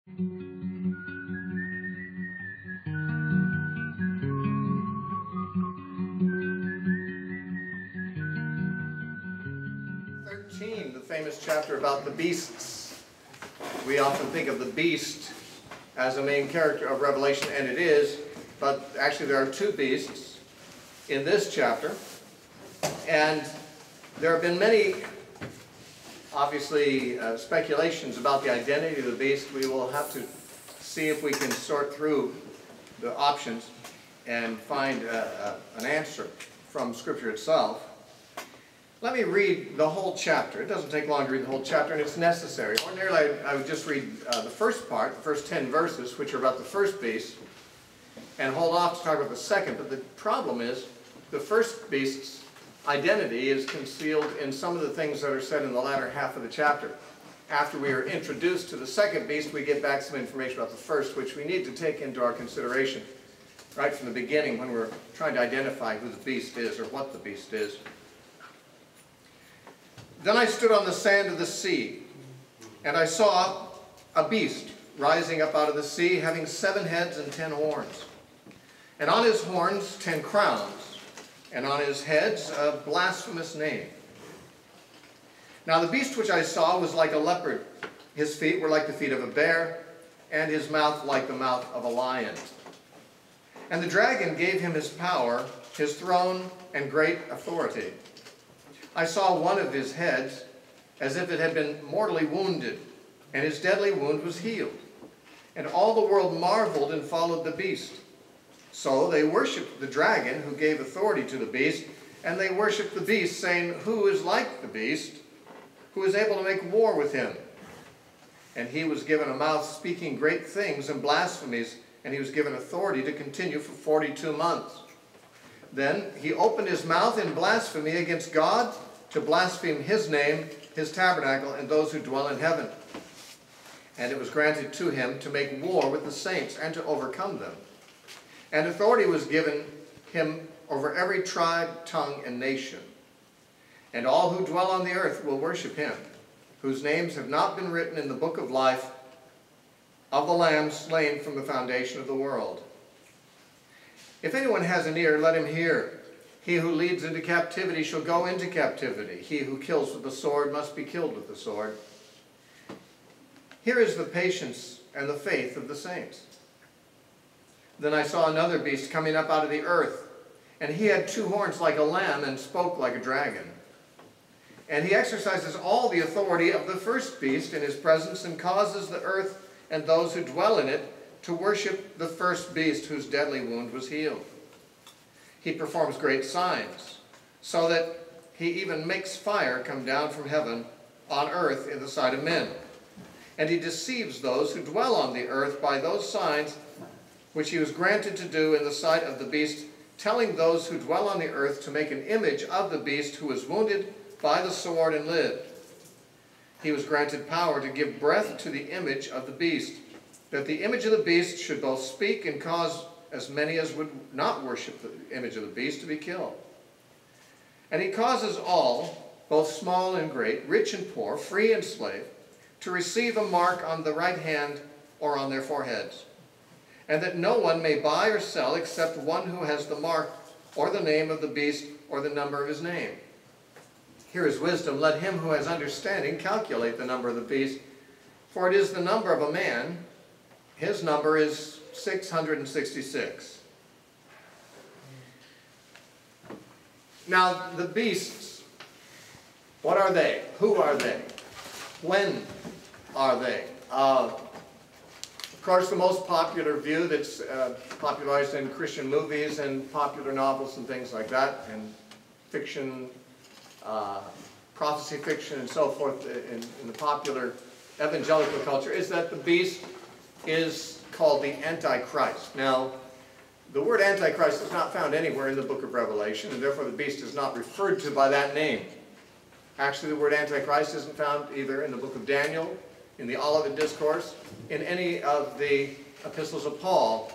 The famous chapter about the beasts. We often think of the beast as a main character of Revelation, and it is, but actually there are two beasts in this chapter, and there have been many, obviously, speculations about the identity of the beast. We will have to see if we can sort through the options and find an answer from Scripture itself. Let me read the whole chapter. It doesn't take long to read the whole chapter, and it's necessary. Ordinarily, I would just read the first part, the first 10 verses, which are about the first beast, and hold off to talk about the second. But the problem is, the first beast's identity is concealed in some of the things that are said in the latter half of the chapter. After we are introduced to the second beast, we get back some information about the first, which we need to take into our consideration right from the beginning when we're trying to identify who the beast is or what the beast is. Then I stood on the sand of the sea, and I saw a beast rising up out of the sea, having 7 heads and 10 horns. And on his horns 10 crowns, and on his heads a blasphemous name. Now the beast which I saw was like a leopard. His feet were like the feet of a bear, and his mouth like the mouth of a lion. And the dragon gave him his power, his throne, and great authority. I saw one of his heads as if it had been mortally wounded, and his deadly wound was healed. And all the world marveled and followed the beast. So they worshipped the dragon who gave authority to the beast, and they worshipped the beast, saying, "Who is like the beast? Who is able to make war with him?" And he was given a mouth speaking great things and blasphemies, and he was given authority to continue for 42 months. Then he opened his mouth in blasphemy against God, to blaspheme his name, his tabernacle, and those who dwell in heaven. And it was granted to him to make war with the saints and to overcome them. And authority was given him over every tribe, tongue, and nation. And all who dwell on the earth will worship him, whose names have not been written in the book of life of the Lamb slain from the foundation of the world. If anyone has an ear, let him hear. He who leads into captivity shall go into captivity. He who kills with the sword must be killed with the sword. Here is the patience and the faith of the saints. Then I saw another beast coming up out of the earth, and he had 2 horns like a lamb and spoke like a dragon. And he exercises all the authority of the first beast in his presence, and causes the earth and those who dwell in it to worship the first beast whose deadly wound was healed. He performs great signs, so that he even makes fire come down from heaven on earth in the sight of men. And he deceives those who dwell on the earth by those signs which he was granted to do in the sight of the beast, telling those who dwell on the earth to make an image of the beast who was wounded by the sword and lived. He was granted power to give breath to the image of the beast, that the image of the beast should both speak and cause as many as would not worship the image of the beast to be killed. And he causes all, both small and great, rich and poor, free and slave, to receive a mark on the right hand or on their foreheads, and that no one may buy or sell except one who has the mark or the name of the beast or the number of his name. Here is wisdom. Let him who has understanding calculate the number of the beast, for it is the number of a man. His number is 666. Now, the beasts, what are they? Who are they? When are they? Of course, the most popular view that's popularized in Christian movies and popular novels and things like that, and fiction, prophecy fiction and so forth in the popular evangelical culture, is that the beast is called the Antichrist. Now, the word Antichrist is not found anywhere in the book of Revelation, and therefore the beast is not referred to by that name. Actually, the word Antichrist isn't found either in the book of Daniel, in the Olivet Discourse, in any of the epistles of Paul,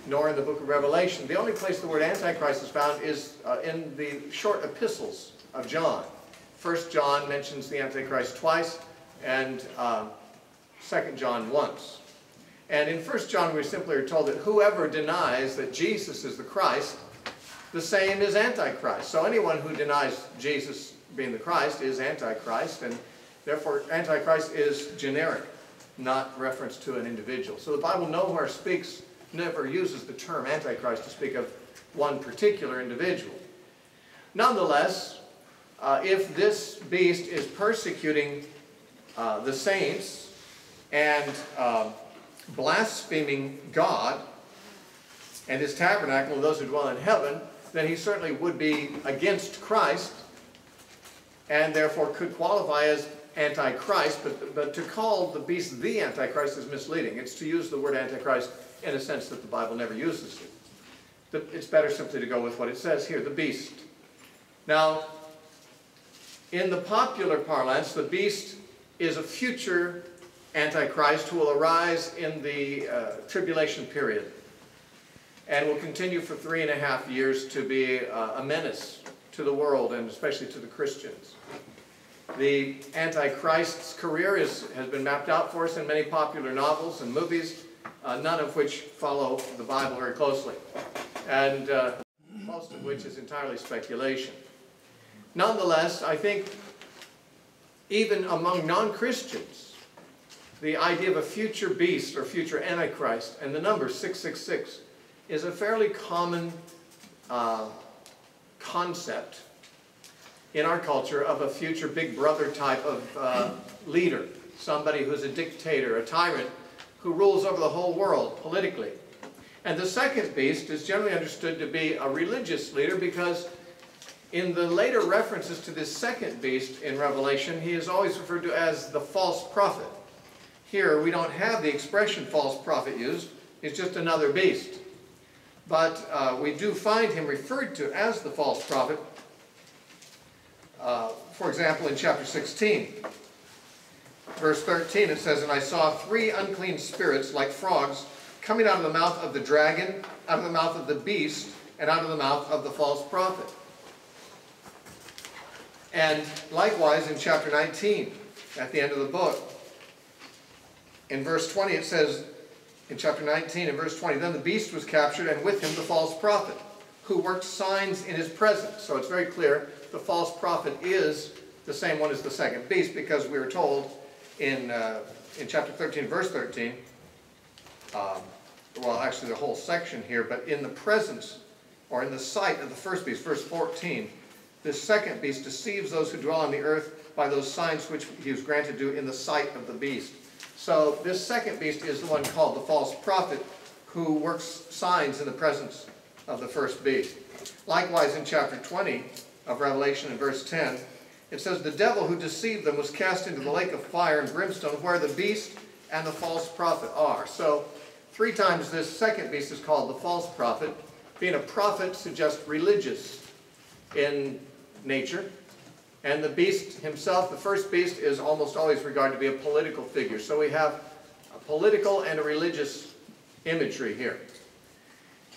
nor in the book of Revelation. The only place the word Antichrist is found is in the short epistles of John. 1 John mentions the Antichrist twice, and 2 John once. And in 1 John we simply are told that whoever denies that Jesus is the Christ, the same is Antichrist. So anyone who denies Jesus being the Christ is Antichrist, and therefore Antichrist is generic, not reference to an individual. So the Bible nowhere never uses the term Antichrist to speak of one particular individual. Nonetheless, if this beast is persecuting the saints and blaspheming God and his tabernacle and those who dwell in heaven, then he certainly would be against Christ and therefore could qualify as Antichrist, but to call the beast the Antichrist is misleading. It's to use the word Antichrist in a sense that the Bible never uses it. It's better simply to go with what it says here, the beast. Now, in the popular parlance, the beast is a future Antichrist who will arise in the tribulation period and will continue for 3.5 years to be a menace to the world and especially to the Christians. The Antichrist's career has been mapped out for us in many popular novels and movies, none of which follow the Bible very closely, and most of which is entirely speculation. Nonetheless, I think even among non-Christians, the idea of a future beast or future Antichrist and the number 666 is a fairly common concept in our culture of a future big brother type of leader, somebody who's a dictator, a tyrant, who rules over the whole world politically. And the second beast is generally understood to be a religious leader because in the later references to this second beast in Revelation, he is always referred to as the false prophet. Here we don't have the expression false prophet used, it's just another beast. But we do find him referred to as the false prophet. For example, in chapter 16, verse 13, it says, "And I saw 3 unclean spirits like frogs coming out of the mouth of the dragon, out of the mouth of the beast, and out of the mouth of the false prophet." And likewise in chapter 19, at the end of the book, in verse 20 it says, in chapter 19 and verse 20, "Then the beast was captured, and with him the false prophet, who worked signs in his presence." So it's very clear the false prophet is the same one as the second beast, because we were told in chapter 13, verse 13, well, actually the whole section here, but in the presence or in the sight of the first beast, verse 14, "This second beast deceives those who dwell on the earth by those signs which he was granted to in the sight of the beast." So this second beast is the one called the false prophet, who works signs in the presence of the first beast. Likewise in chapter 20 of Revelation in verse 10, it says, "The devil who deceived them was cast into the lake of fire and brimstone, where the beast and the false prophet are." So 3 times this second beast is called the false prophet. Being a prophet suggests religious in nature. And the beast himself, the first beast, is almost always regarded to be a political figure. So we have a political and a religious imagery here.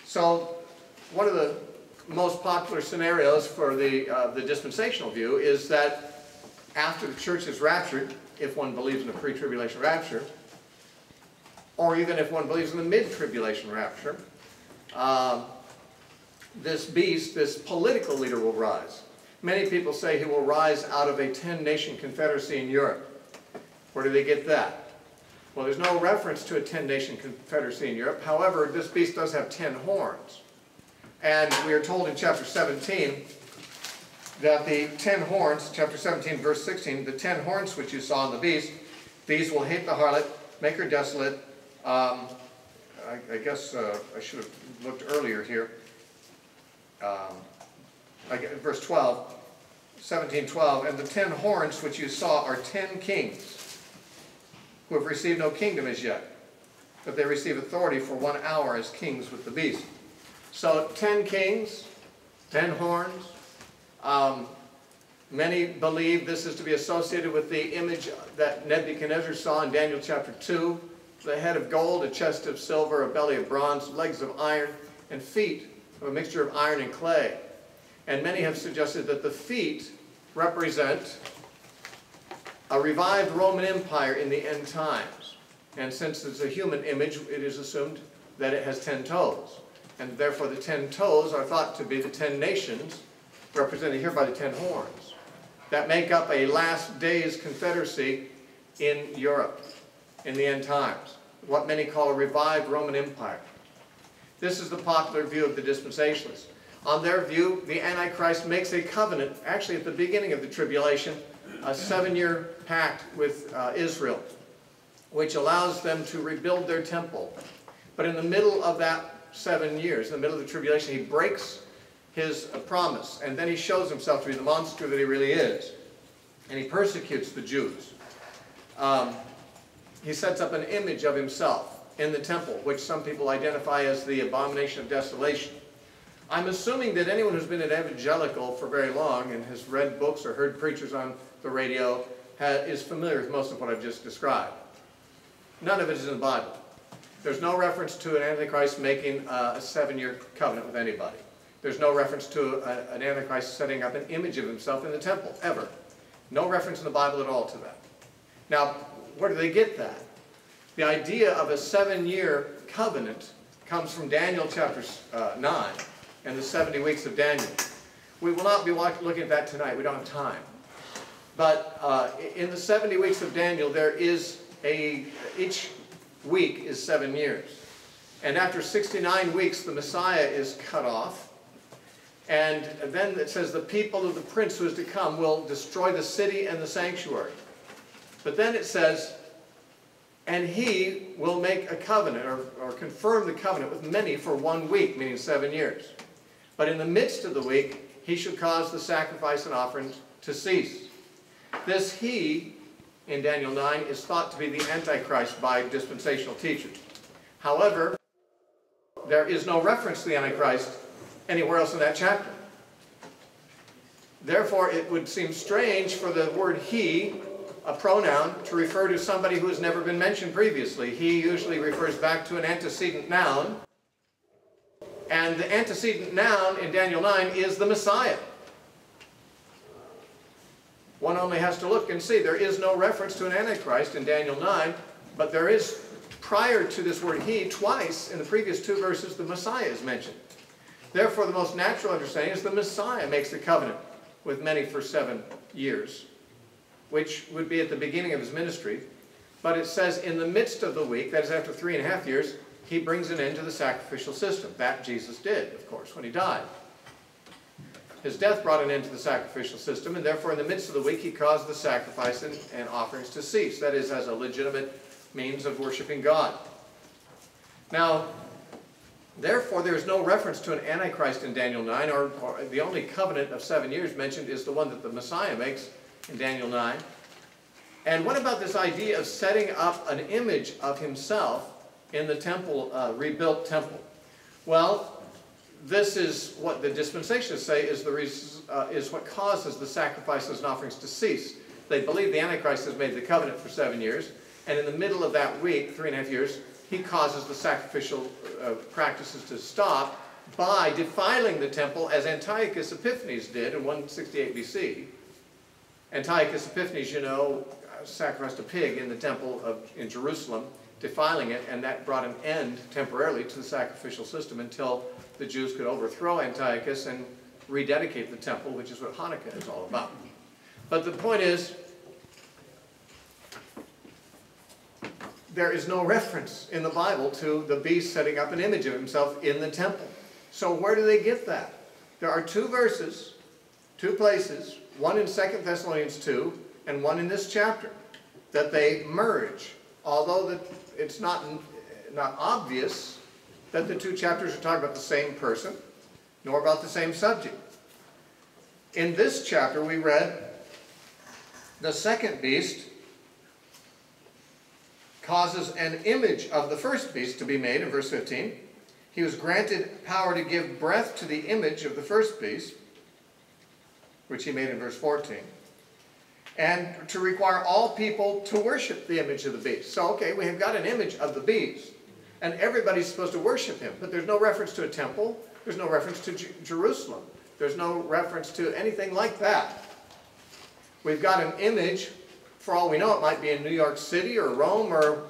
So one of the most popular scenarios for the dispensational view is that after the church is raptured, if one believes in a pre-tribulation rapture, or even if one believes in the mid-tribulation rapture, this beast, this political leader, will rise. Many people say he will rise out of a 10-nation confederacy in Europe. Where do they get that? Well, there's no reference to a 10-nation confederacy in Europe. However, this beast does have 10 horns. And we are told in chapter 17 that the 10 horns, chapter 17, verse 16, "The 10 horns which you saw in the beast, these will hate the harlot, make her desolate." I guess I should have looked earlier here. Verse 12, 17:12, "And the 10 horns which you saw are 10 kings, who have received no kingdom as yet, but they receive authority for 1 hour as kings with the beast." So 10 kings, 10 horns. Many believe this is to be associated with the image that Nebuchadnezzar saw in Daniel chapter 2, the head of gold, a chest of silver, a belly of bronze, legs of iron, and feet of a mixture of iron and clay. And many have suggested that the feet represent a revived Roman Empire in the end times. And since it's a human image, it is assumed that it has 10 toes. And therefore the 10 toes are thought to be the 10 nations, represented here by the 10 horns, that make up a last days confederacy in Europe in the end times, what many call a revived Roman Empire. This is the popular view of the dispensationalists. On their view, the Antichrist makes a covenant, actually at the beginning of the tribulation, a 7-year pact with Israel, which allows them to rebuild their temple. But in the middle of that 7 years, in the middle of the tribulation, he breaks his promise, and then he shows himself to be the monster that he really is. And he persecutes the Jews. He sets up an image of himself in the temple, which some people identify as the abomination of desolation. I'm assuming that anyone who's been an evangelical for very long and has read books or heard preachers on the radio is familiar with most of what I've just described. None of it is in the Bible. There's no reference to an Antichrist making a 7-year covenant with anybody. There's no reference to an Antichrist setting up an image of himself in the temple, ever. No reference in the Bible at all to that. Now, where do they get that? The idea of a 7-year covenant comes from Daniel chapter 9 and the 70 weeks of Daniel. We will not be looking at that tonight. We don't have time. But in the 70 weeks of Daniel, there is each week is 7 years. And after 69 weeks, the Messiah is cut off. And then it says, the people of the prince who is to come will destroy the city and the sanctuary. But then it says, and he will make a covenant, or confirm the covenant with many for 1 week, meaning 7 years. But in the midst of the week, he shall cause the sacrifice and offerings to cease. This he, in Daniel 9, is thought to be the Antichrist by dispensational teachers. However, there is no reference to the Antichrist anywhere else in that chapter. Therefore, it would seem strange for the word he, a pronoun, to refer to somebody who has never been mentioned previously. He usually refers back to an antecedent noun. And the antecedent noun in Daniel 9 is the Messiah. One only has to look and see. There is no reference to an Antichrist in Daniel 9, but there is, prior to this word he, twice in the previous 2 verses, the Messiah is mentioned. Therefore, the most natural understanding is the Messiah makes the covenant with many for 7 years, which would be at the beginning of his ministry. But it says in the midst of the week, that is after 3.5 years, he brings an end to the sacrificial system. That Jesus did, of course, when he died. His death brought an end to the sacrificial system, and therefore in the midst of the week he caused the sacrifice and offerings to cease. That is, as a legitimate means of worshiping God. Now, therefore there is no reference to an Antichrist in Daniel 9, or the only covenant of 7 years mentioned is the one that the Messiah makes in Daniel 9. And what about this idea of setting up an image of himself in the temple, rebuilt temple? Well, this is what the dispensationalists say is what causes the sacrifices and offerings to cease. They believe the Antichrist has made the covenant for 7 years, and in the middle of that week, 3.5 years, he causes the sacrificial practices to stop by defiling the temple as Antiochus Epiphanes did in 168 BC. Antiochus Epiphanes, you know, sacrificed a pig in the temple in Jerusalem, defiling it, and that brought an end temporarily to the sacrificial system until the Jews could overthrow Antiochus and rededicate the temple, which is what Hanukkah is all about. But the point is, there is no reference in the Bible to the beast setting up an image of himself in the temple. So where do they get that? There are 2 verses, 2 places, one in 2 Thessalonians 2 and one in this chapter, that they merge, although it's not obvious that the 2 chapters are talking about the same person, nor about the same subject. In this chapter we read, the second beast causes an image of the first beast to be made, in verse 15. He was granted power to give breath to the image of the first beast, which he made in verse 14, and to require all people to worship the image of the beast. So, okay, we have got an image of the beast, and everybody's supposed to worship him, but there's no reference to a temple, there's no reference to Jerusalem, there's no reference to anything like that. We've got an image, for all we know it might be in New York City or Rome or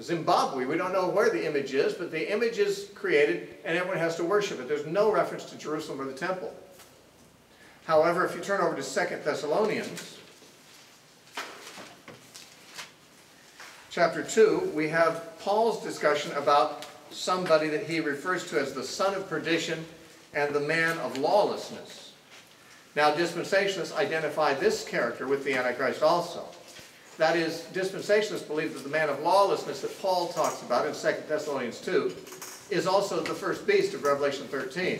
Zimbabwe, we don't know where the image is, but the image is created and everyone has to worship it. There's no reference to Jerusalem or the temple. However, if you turn over to 2 Thessalonians, chapter 2, we have Paul's discussion about somebody that he refers to as the son of perdition and the man of lawlessness. Now, dispensationalists identify this character with the Antichrist also. That is, dispensationalists believe that the man of lawlessness that Paul talks about in 2 Thessalonians 2 is also the first beast of Revelation 13.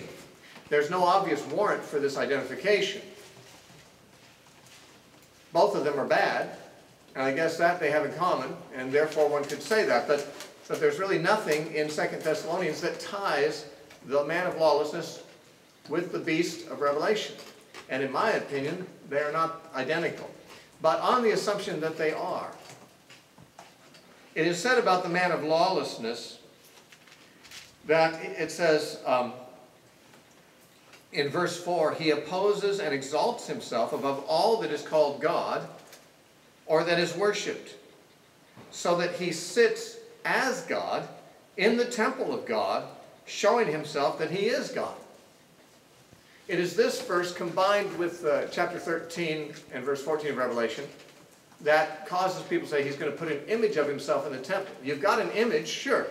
There's no obvious warrant for this identification. Both of them are bad, and I guess that they have in common, and therefore one could say that. But there's really nothing in 2 Thessalonians that ties the man of lawlessness with the beast of Revelation. And in my opinion, they are not identical. But on the assumption that they are, it is said about the man of lawlessness that it says in verse 4, he opposes and exalts himself above all that is called God or that is worshipped, so that he sits as God in the temple of God, showing himself that he is God. It is this verse combined with chapter 13 and verse 14 of Revelation that causes people to say he's going to put an image of himself in the temple. You've got an image, sure,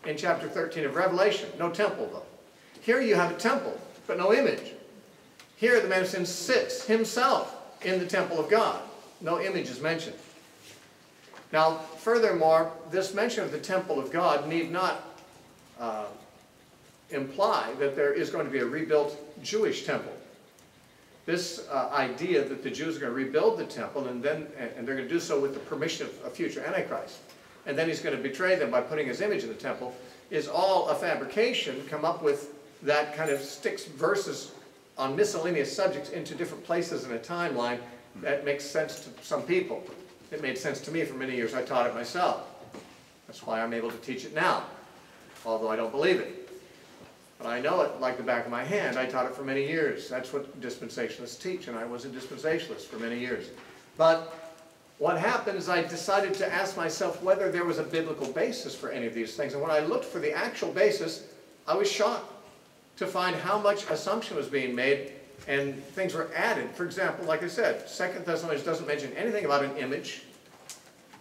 in chapter 13 of Revelation. No temple, though. Here you have a temple, but no image. Here the man of sin sits himself in the temple of God. No image is mentioned. Now, furthermore, this mention of the temple of God need not imply that there is going to be a rebuilt Jewish temple. This idea that the Jews are going to rebuild the temple and they're going to do so with the permission of a future Antichrist, and then he's going to betray them by putting his image in the temple, is all a fabrication come up with that kind of sticks verses on miscellaneous subjects into different places in a timeline that makes sense to some people. It made sense to me for many years. I taught it myself. That's why I'm able to teach it now, although I don't believe it. But I know it like the back of my hand. I taught it for many years. That's what dispensationalists teach, and I was a dispensationalist for many years. But what happened is I decided to ask myself whether there was a biblical basis for any of these things. And when I looked for the actual basis, I was shocked to find how much assumption was being made and things were added. For example, like I said, 2 Thessalonians doesn't mention anything about an image.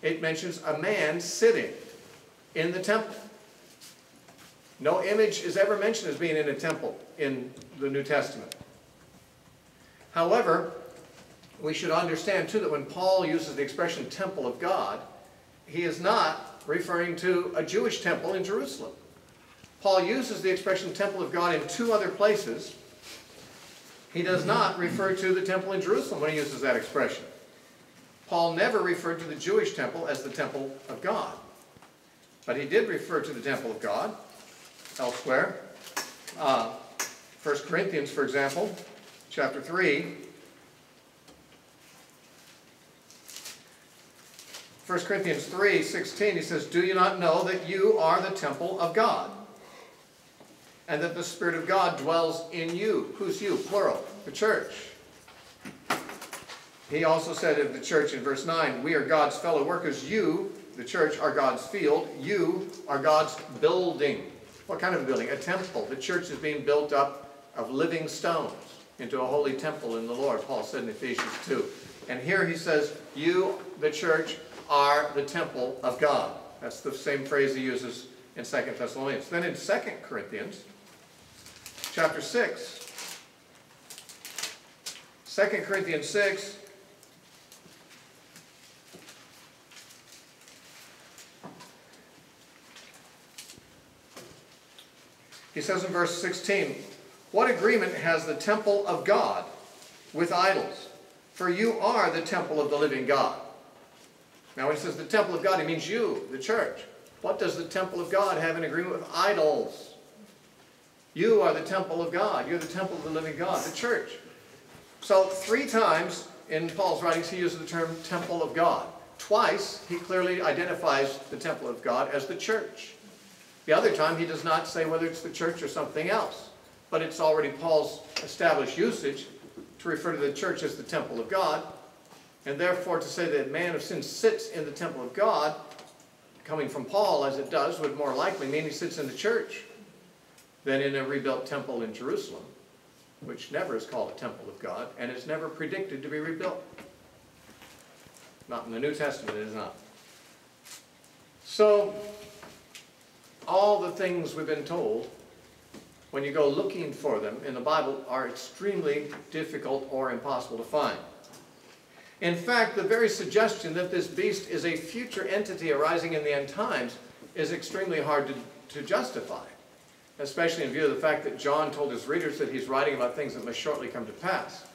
It mentions a man sitting in the temple. No image is ever mentioned as being in a temple in the New Testament. However, we should understand too that when Paul uses the expression temple of God, he is not referring to a Jewish temple in Jerusalem. Paul uses the expression temple of God in two other places. He does not refer to the temple in Jerusalem when he uses that expression. Paul never referred to the Jewish temple as the temple of God. But he did refer to the temple of God elsewhere. 1 Corinthians, for example, chapter 3. 1 Corinthians 3:16, he says, "Do you not know that you are the temple of God, and that the Spirit of God dwells in you?" Who's you? Plural. The church. He also said of the church in verse 9, "We are God's fellow workers. You, the church, are God's field. You are God's building." What kind of a building? A temple. The church is being built up of living stones into a holy temple in the Lord, Paul said in Ephesians 2. And here he says, you, the church, are the temple of God. That's the same phrase he uses in 2 Thessalonians. Then in 2 Corinthians, chapter 6, 2 Corinthians 6, he says in verse 16, "What agreement has the temple of God with idols? For you are the temple of the living God." Now when he says the temple of God, he means you, the church. What does the temple of God have in agreement with idols? You are the temple of God. You're the temple of the living God, the church. So 3 times in Paul's writings he uses the term temple of God. Twice he clearly identifies the temple of God as the church. The other time he does not say whether it's the church or something else. But it's already Paul's established usage to refer to the church as the temple of God. And therefore to say that man of sin sits in the temple of God coming from Paul as it does, would more likely mean he sits in the church than in a rebuilt temple in Jerusalem, which never is called a temple of God, and is never predicted to be rebuilt. Not in the New Testament, it is not. So, all the things we've been told, when you go looking for them in the Bible, are extremely difficult or impossible to find. In fact, the very suggestion that this beast is a future entity arising in the end times is extremely hard to justify, especially in view of the fact that John told his readers that he's writing about things that must shortly come to pass.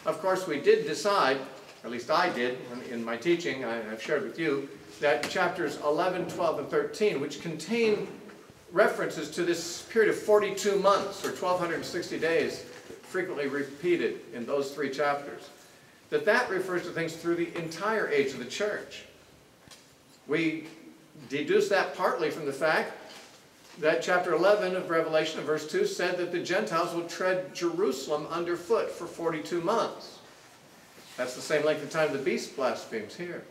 Of course, we did decide, or at least I did in my teaching, I've shared with you, that chapters 11, 12, and 13, which contain references to this period of 42 months, or 1,260 days, frequently repeated in those 3 chapters, that refers to things through the entire age of the church. We deduce that partly from the fact that chapter 11 of Revelation, in verse 2, said that the Gentiles will tread Jerusalem underfoot for 42 months. That's the same length of time the beast blasphemes here.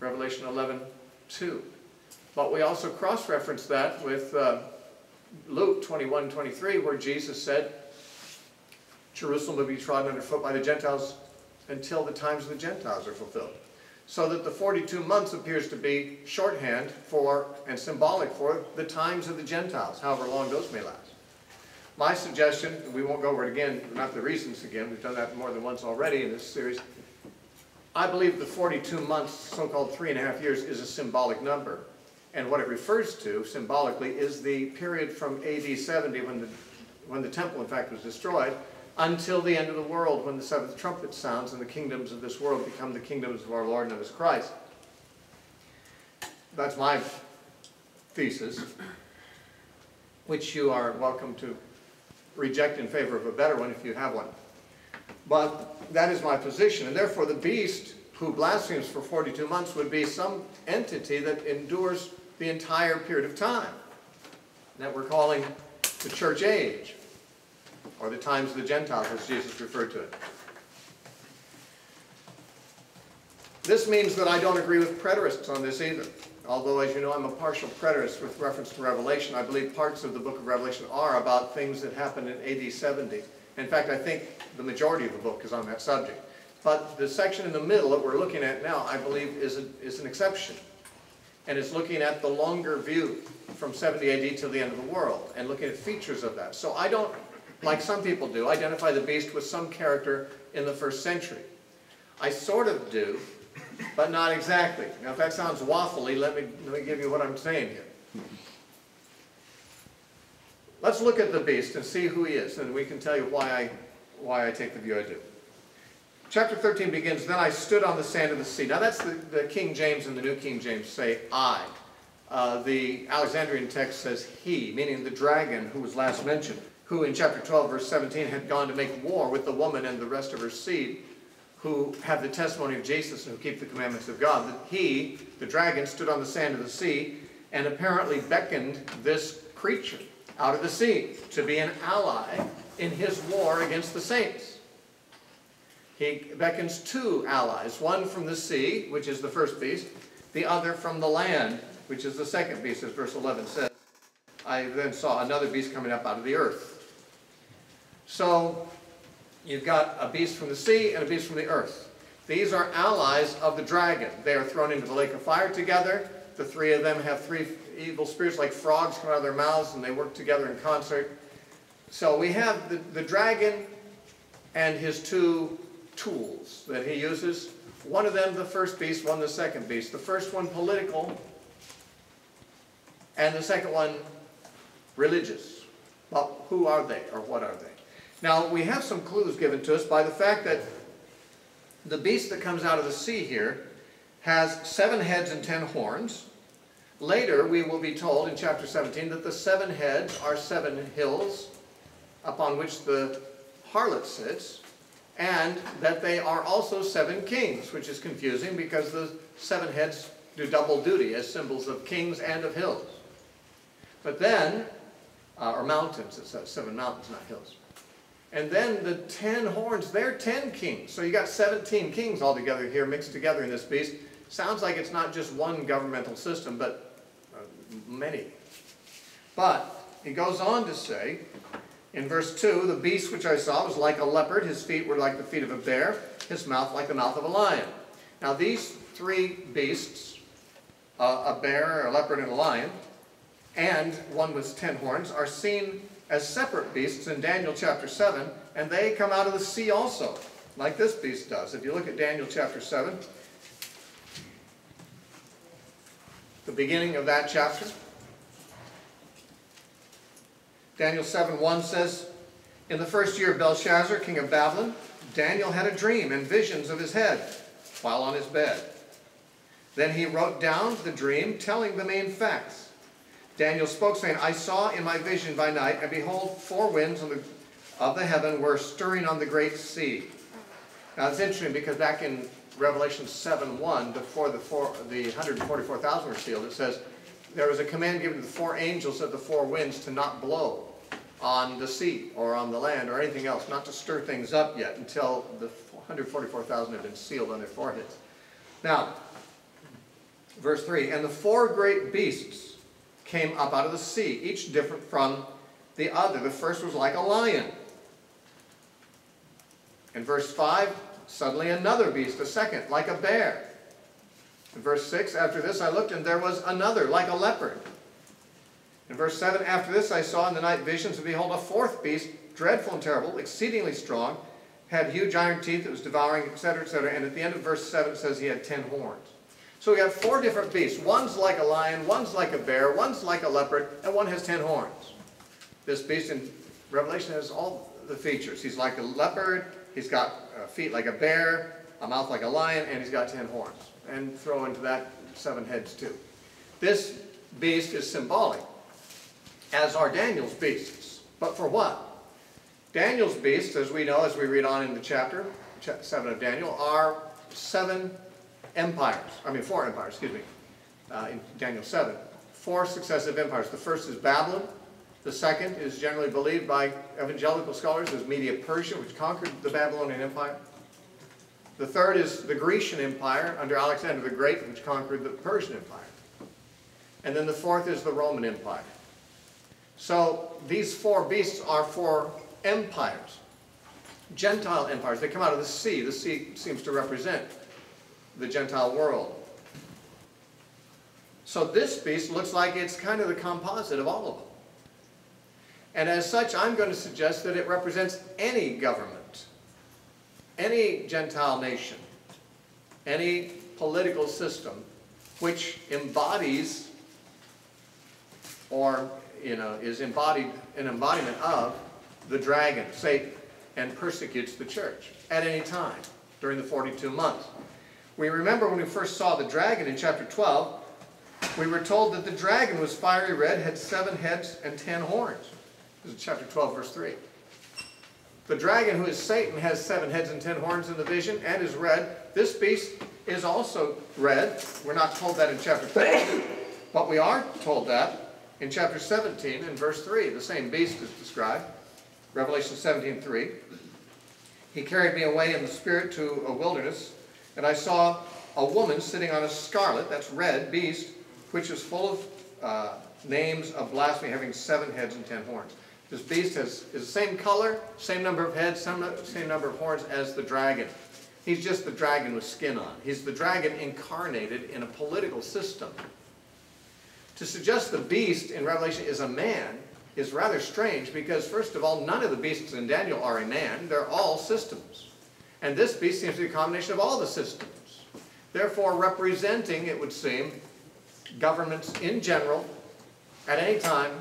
Revelation 11:2. But we also cross-reference that with Luke 21:23, where Jesus said, Jerusalem will be trodden underfoot by the Gentiles until the times of the Gentiles are fulfilled. So that the 42 months appears to be shorthand for and symbolic for the times of the Gentiles, however long those may last. My suggestion, and we won't go over it again, not the reasons again, we've done that more than once already in this series. I believe the 42 months, so-called 3.5 years, is a symbolic number. And what it refers to, symbolically, is the period from AD 70, when the temple, in fact, was destroyed, until the end of the world, when the 7th trumpet sounds and the kingdoms of this world become the kingdoms of our Lord and of His Christ. That's my thesis, which you are welcome to reject in favor of a better one if you have one. But that is my position, and therefore the beast who blasphemes for 42 months would be some entity that endures the entire period of time that we're calling the church age, or the times of the Gentiles, as Jesus referred to it. This means that I don't agree with preterists on this either. Although, as you know, I'm a partial preterist with reference to Revelation. I believe parts of the book of Revelation are about things that happened in AD 70. In fact, I think the majority of the book is on that subject. But the section in the middle that we're looking at now, I believe, is an exception. And it's looking at the longer view from 70 AD till the end of the world, and looking at features of that. So I don't, like some people do, identify the beast with some character in the 1st century. I sort of do, but not exactly. Now, if that sounds waffly, let me give you what I'm saying here. Let's look at the beast and see who he is, and we can tell you why I take the view I do. Chapter 13 begins, "Then I stood on the sand of the sea." Now that's the King James and the New King James say I. The Alexandrian text says he, meaning the dragon who was last mentioned, who in chapter 12 verse 17 had gone to make war with the woman and the rest of her seed, who have the testimony of Jesus and who keep the commandments of God. That he, the dragon, stood on the sand of the sea and apparently beckoned this creature out of the sea to be an ally in his war against the saints. He beckons 2 allies, one from the sea, which is the first beast, the other from the land, which is the second beast, as verse 11 says. I then saw another beast coming up out of the earth. So you've got a beast from the sea and a beast from the earth. These are allies of the dragon. They are thrown into the lake of fire together. The 3 of them have 3 evil spirits like frogs come out of their mouths, and they work together in concert. So we have the dragon and his 2 tools that he uses. One of them the first beast, one the second beast. The first one political, and the second one religious. Well, who are they, or what are they? Now, we have some clues given to us by the fact that the beast that comes out of the sea here has 7 heads and 10 horns. Later, we will be told in chapter 17 that the 7 heads are 7 hills upon which the harlot sits, and that they are also 7 kings, which is confusing because the 7 heads do double duty as symbols of kings and of hills. But then, or mountains, it says 7 mountains, not hills. And then the 10 horns, they're 10 kings. So you got 17 kings altogether here mixed together in this beast. Sounds like it's not just one governmental system, but many. But he goes on to say, in verse 2, the beast which I saw was like a leopard, his feet were like the feet of a bear, his mouth like the mouth of a lion. Now these three beasts, a bear, a leopard, and a lion, and one with 10 horns, are seen as separate beasts in Daniel chapter 7, and they come out of the sea also, like this beast does. If you look at Daniel chapter 7, the beginning of that chapter, Daniel 7:1 says, in the first year of Belshazzar, king of Babylon, Daniel had a dream and visions of his head while on his bed. Then he wrote down the dream, telling the main facts. Daniel spoke, saying, I saw in my vision by night, and behold, 4 winds of the heaven were stirring on the great sea. Now it's interesting because back in Revelation 7:1, before the 144,000 were sealed, it says, there was a command given to the 4 angels of the 4 winds to not blow on the sea or on the land or anything else, not to stir things up yet until the 144,000 had been sealed on their foreheads. Now, verse 3, and the 4 great beasts came up out of the sea, each different from the other. The first was like a lion. In verse 5, suddenly another beast, a second, like a bear. In verse 6, after this I looked, and there was another, like a leopard. In verse 7, after this I saw in the night visions, and behold, a 4th beast, dreadful and terrible, exceedingly strong, had huge iron teeth that was devouring, etc., etc. And at the end of verse 7 it says he had 10 horns. So we have 4 different beasts. One's like a lion, one's like a bear, one's like a leopard, and one has 10 horns. This beast in Revelation has all the features. He's like a leopard, he's got feet like a bear, a mouth like a lion, and he's got 10 horns. And throw into that 7 heads too. This beast is symbolic, as are Daniel's beasts. But for what? Daniel's beasts, as we know, as we read on in the chapter 7 of Daniel, are 4 empires, in Daniel 7. 4 successive empires. The first is Babylon. The second is generally believed by evangelical scholars as Media-Persia, which conquered the Babylonian Empire. The third is the Grecian Empire under Alexander the Great, which conquered the Persian Empire. And then the 4th is the Roman Empire. So these 4 beasts are 4 empires, Gentile empires. They come out of the sea. The sea seems to represent the Gentile world. So this beast looks like it's kind of the composite of all of them. And as such, I'm going to suggest that it represents any government, any Gentile nation, any political system which embodies or is an embodiment of the dragon, Satan, and persecutes the church at any time during the 42 months. We remember when we first saw the dragon in chapter 12, we were told that the dragon was fiery red, had 7 heads and 10 horns. This is chapter 12, verse 3. The dragon, who is Satan, has 7 heads and 10 horns in the vision and is red. This beast is also red. We're not told that in chapter 13, but we are told that in chapter 17 and verse 3. The same beast is described. Revelation 17:3. He carried me away in the spirit to a wilderness, and I saw a woman sitting on a scarlet, that's red, beast, which is full of names of blasphemy, having 7 heads and 10 horns. This beast is the same color, same number of heads, same number of horns as the dragon. He's just the dragon with skin on. He's the dragon incarnated in a political system. To suggest the beast in Revelation is a man is rather strange because, first of all, none of the beasts in Daniel are a man. They're all systems. And this beast seems to be a combination of all the systems. Therefore, representing, it would seem, governments in general at any time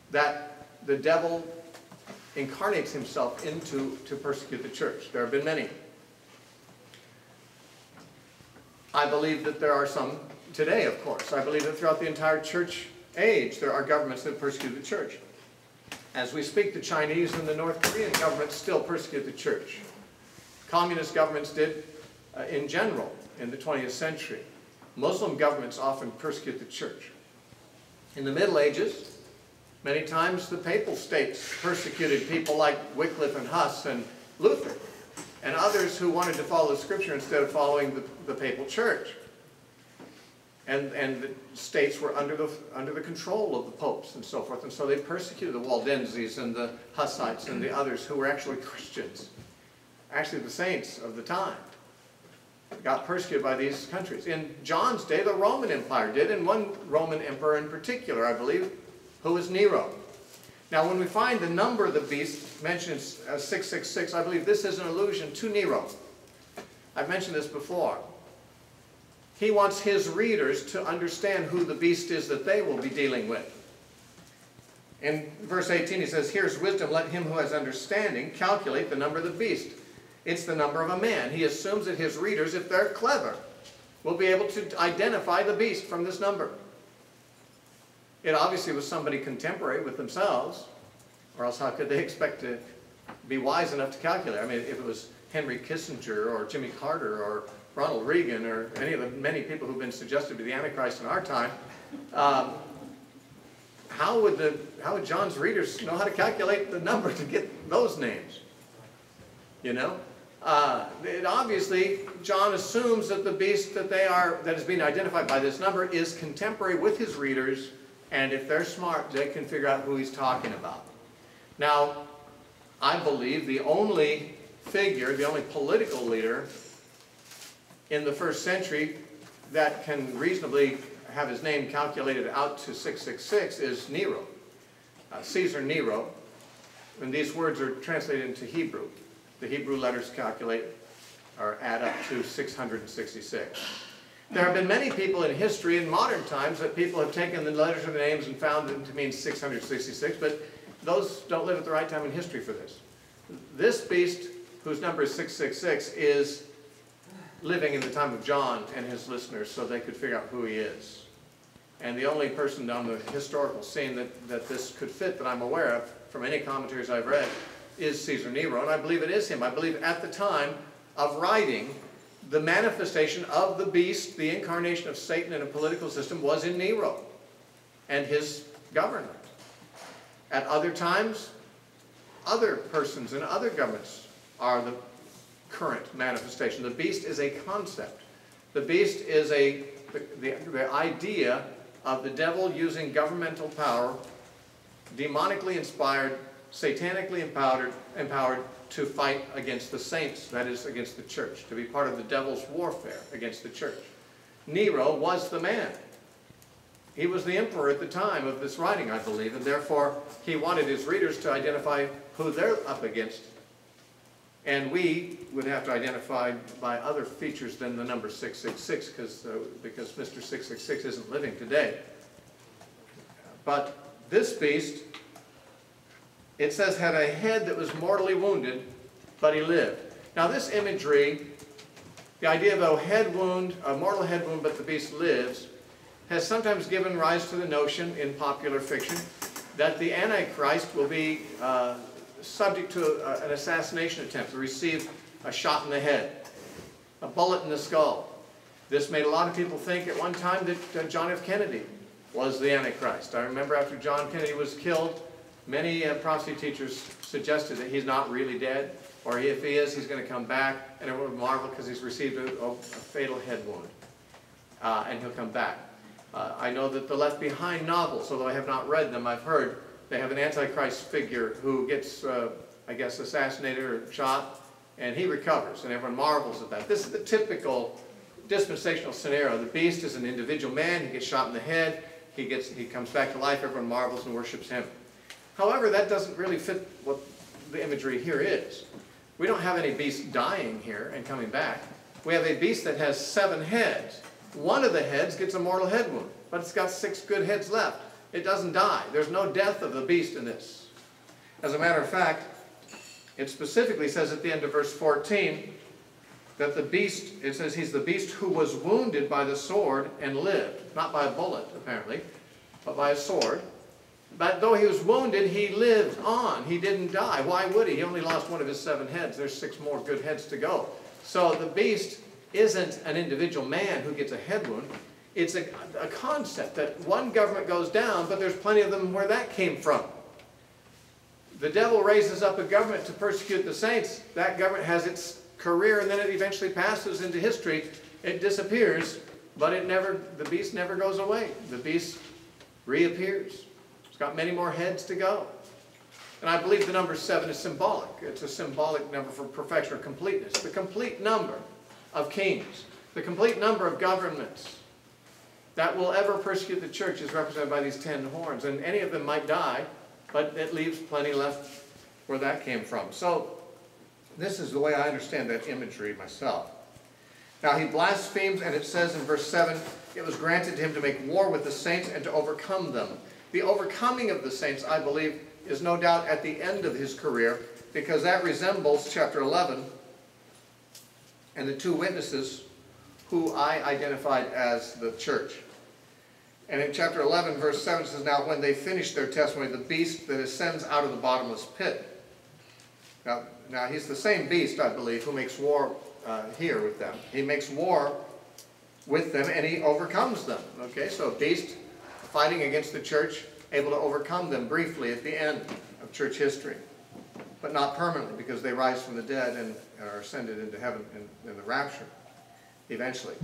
that the devil incarnates himself into to persecute the church. There have been many. I believe that there are some today, of course. I believe that throughout the entire church age there are governments that persecute the church. As we speak, the Chinese and the North Korean governments still persecute the church. Communist governments did in general in the 20th century. Muslim governments often persecute the church. In the Middle Ages, many times the papal states persecuted people like Wycliffe and Huss and Luther. and others who wanted to follow Scripture instead of following the papal church. And the states were under the control of the popes and so forth, and so they persecuted the Waldenses and the Hussites and the others who were actually Christians, actually the saints of the time. Got persecuted by these countries. In John's day, the Roman Empire did, and one Roman emperor in particular, I believe, who was Nero. Now, when we find the number of the beast mentioned as 666, I believe this is an allusion to Nero. I've mentioned this before. He wants his readers to understand who the beast is that they will be dealing with. In verse 18, he says, "Here's wisdom, let him who has understanding calculate the number of the beast." It's the number of a man. He assumes that his readers, if they're clever, will be able to identify the beast from this number. It obviously was somebody contemporary with themselves, or else how could they expect to be wise enough to calculate? I mean, if it was Henry Kissinger or Jimmy Carter or Ronald Reagan or any of the many people who've been suggested to be the Antichrist in our time, how would John's readers know how to calculate the number to get those names? You know? Obviously, John assumes that the beast that is being identified by this number is contemporary with his readers, and if they're smart, they can figure out who he's talking about. Now, I believe the only figure, the only political leader in the first century that can reasonably have his name calculated out to 666 is Nero, Caesar Nero, and these words are translated into Hebrew. The Hebrew letters calculate or add up to 666. There have been many people in history in modern times that people have taken the letters of the names and found them to mean 666, but those don't live at the right time in history for this. This beast, whose number is 666, is living in the time of John and his listeners, so they could figure out who he is. And the only person on the historical scene that this could fit that I'm aware of, from any commentaries I've read, is Caesar Nero, and I believe it is him. I believe at the time of writing, the manifestation of the beast, the incarnation of Satan in a political system, was in Nero and his government. At other times, other persons and other governments are the current manifestation. The beast is a concept. The beast is the idea of the devil using governmental power, demonically inspired, satanically empowered to fight against the saints, that is, against the church, to be part of the devil's warfare against the church. Nero was the man. He was the emperor at the time of this writing, I believe, and therefore he wanted his readers to identify who they're up against. And we would have to identify by other features than the number 666, because Mr. 666 isn't living today. But this beast, it says, had a head that was mortally wounded, but he lived. Now this imagery, the idea of a head wound, a mortal head wound, but the beast lives, has sometimes given rise to the notion in popular fiction that the Antichrist will be subject to an assassination attempt, to receive a shot in the head, a bullet in the skull. This made a lot of people think at one time that John F. Kennedy was the Antichrist. I remember after John Kennedy was killed, many prophecy teachers suggested that he's not really dead, or if he is, he's going to come back, and everyone would marvel because he's received a fatal head wound, and he'll come back. I know that the Left Behind novels, although I have not read them, I've heard they have an Antichrist figure who gets, I guess, assassinated or shot, and he recovers, and everyone marvels at that. This is the typical dispensational scenario. The beast is an individual man, he gets shot in the head, he comes back to life, everyone marvels and worships him. However, that doesn't really fit what the imagery here is. We don't have any beast dying here and coming back. We have a beast that has 7 heads. One of the heads gets a mortal head wound, but it's got 6 good heads left. It doesn't die. There's no death of the beast in this. As a matter of fact, it specifically says at the end of verse 14 that the beast, it says he's the beast who was wounded by the sword and lived. Not by a bullet, apparently, but by a sword. But though he was wounded, he lived on. He didn't die. Why would he? He only lost one of his 7 heads. There's 6 more good heads to go. So the beast isn't an individual man who gets a head wound. It's a concept that one government goes down, but there's plenty of them where that came from. The devil raises up a government to persecute the saints. That government has its career, and then it eventually passes into history. It disappears, but the beast never goes away. The beast reappears. It's got many more heads to go. And I believe the number 7 is symbolic. It's a symbolic number for perfection or completeness. The complete number of kings, the complete number of governments that will ever persecute the church is represented by these 10 horns. And any of them might die, but it leaves plenty left where that came from. So this is the way I understand that imagery myself. Now he blasphemes, and it says in verse 7, it was granted to him to make war with the saints and to overcome them. The overcoming of the saints, I believe, is no doubt at the end of his career, because that resembles chapter 11 and the 2 witnesses who I identified as the church. And in chapter 11, verse 7 says, now when they finish their testimony, the beast that ascends out of the bottomless pit. Now he's the same beast, I believe, who makes war here with them. He makes war with them and he overcomes them. Okay, so a beast fighting against the church, able to overcome them briefly at the end of church history, but not permanently, because they rise from the dead and are ascended into heaven in the rapture eventually.